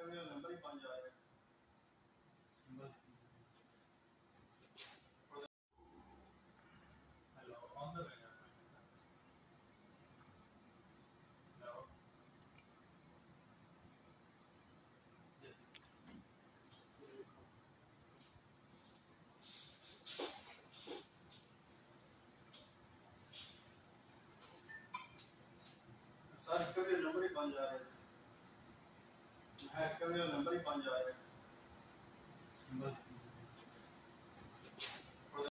करने वाला नंबर ही 5 आ रहा है। Hello, on the way. Hello. Sir करने नंबर ही 5 आ रहा है। हैक करने वाला नंबर ही 5 आ रहा है।